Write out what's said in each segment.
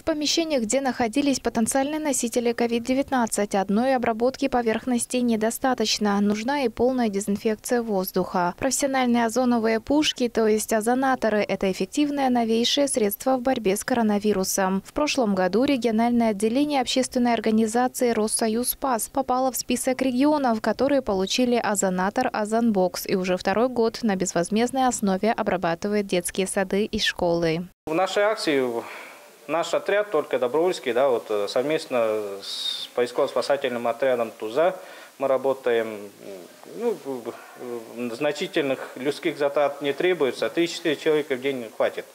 В помещениях, где находились потенциальные носители COVID-19, одной обработки поверхностей недостаточно. Нужна и полная дезинфекция воздуха. Профессиональные озоновые пушки, то есть озонаторы, это эффективное новейшее средство в борьбе с коронавирусом. В прошлом году региональное отделение общественной организации «Россоюз Спас» попало в список регионов, которые получили озонатор «Озонбокс», и уже второй год на безвозмездной основе обрабатывает детские сады и школы. В нашей акции наш отряд, только добровольский, совместно с поисково-спасательным отрядом «Туза» мы работаем. Значительных людских затрат не требуется, 3-4 человека в день хватит.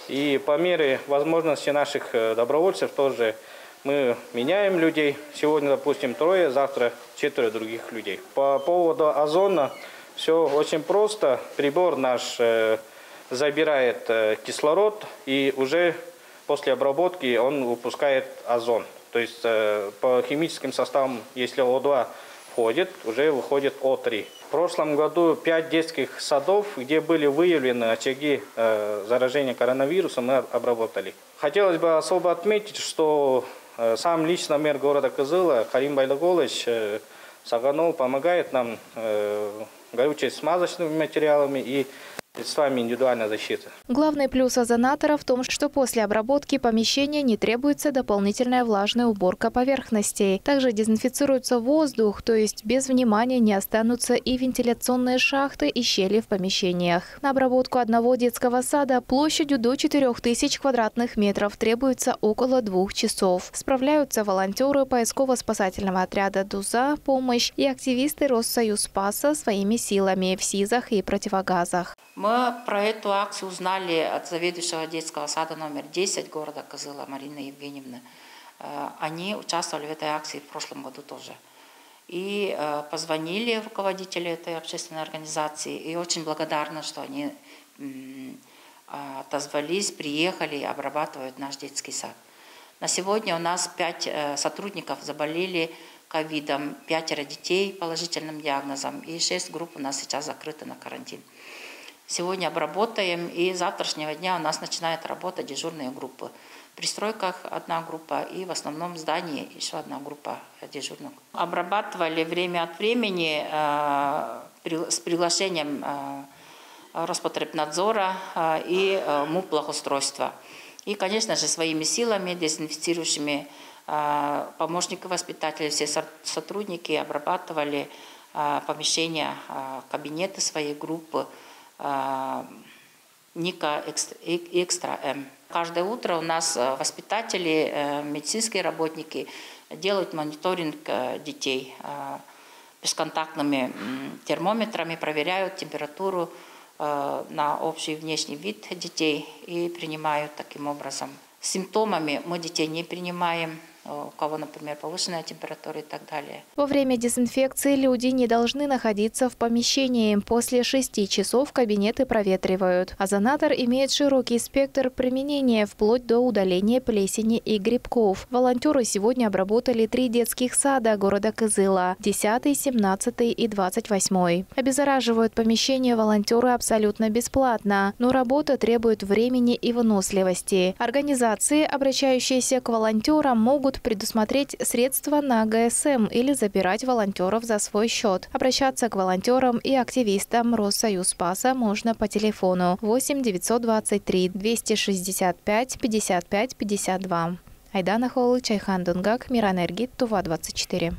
И по мере возможности наших добровольцев тоже мы меняем людей. Сегодня, допустим, 3, завтра 4 других людей. По поводу озона все очень просто. Прибор наш забирает кислород, и уже после обработки он выпускает озон. То есть по химическим составам, если О2 входит, уже выходит О3. В прошлом году 5 детских садов, где были выявлены очаги заражения коронавирусом, мы обработали. Хотелось бы особо отметить, что сам лично мэр города Кызыла Карим Байлаголович Саганов помогает нам горюче-смазочными материалами и средствами индивидуальной защиты. Главный плюс озонатора в том, что после обработки помещения не требуется дополнительная влажная уборка поверхностей. Также дезинфицируется воздух, то есть без внимания не останутся и вентиляционные шахты и щели в помещениях. На обработку одного детского сада площадью до 4000 квадратных метров требуется около 2 часов. Справляются волонтеры поисково-спасательного отряда «Туза», «Помощь» и активисты Россоюз Спаса своими силами в СИЗах и противогазах. Мы про эту акцию узнали от заведующего детского сада номер 10 города Кызыла Марины Евгеньевны. Они участвовали в этой акции в прошлом году тоже. И позвонили руководителю этой общественной организации. И очень благодарна, что они отозвались, приехали и обрабатывают наш детский сад. На сегодня у нас 5 сотрудников заболели ковидом, 5 детей положительным диагнозом и 6 групп у нас сейчас закрыты на карантин. Сегодня обработаем, и с завтрашнего дня у нас начинает работать дежурные группы. В пристройках 1 группа и в основном здании еще 1 группа дежурных. Обрабатывали время от времени с приглашением Роспотребнадзора и МУП благоустройства. И, конечно же, своими силами, дезинфицирующими помощники воспитателей, все сотрудники обрабатывали помещения, кабинеты своей группы. Ника Экстра М. Каждое утро у нас воспитатели, медицинские работники делают мониторинг детей бесконтактными термометрами, проверяют температуру на общий внешний вид детей и принимают таким образом. С симптомами мы детей не принимаем, у кого, например, повышенная температура и так далее. Во время дезинфекции люди не должны находиться в помещении. После 6 часов кабинеты проветривают. Озонатор имеет широкий спектр применения, вплоть до удаления плесени и грибков. Волонтеры сегодня обработали 3 детских сада города Кызыла – 10, 17 и 28. Обеззараживают помещение волонтеры абсолютно бесплатно, но работа требует времени и выносливости. Организации, обращающиеся к волонтерам, могут предусмотреть средства на ГСМ или забирать волонтеров за свой счет. Обращаться к волонтерам и активистам Россоюз Спаса можно по телефону 8 923 265 55 52. Айдана Холы, Чайхан Дунгак, Миранергит, Тува 24.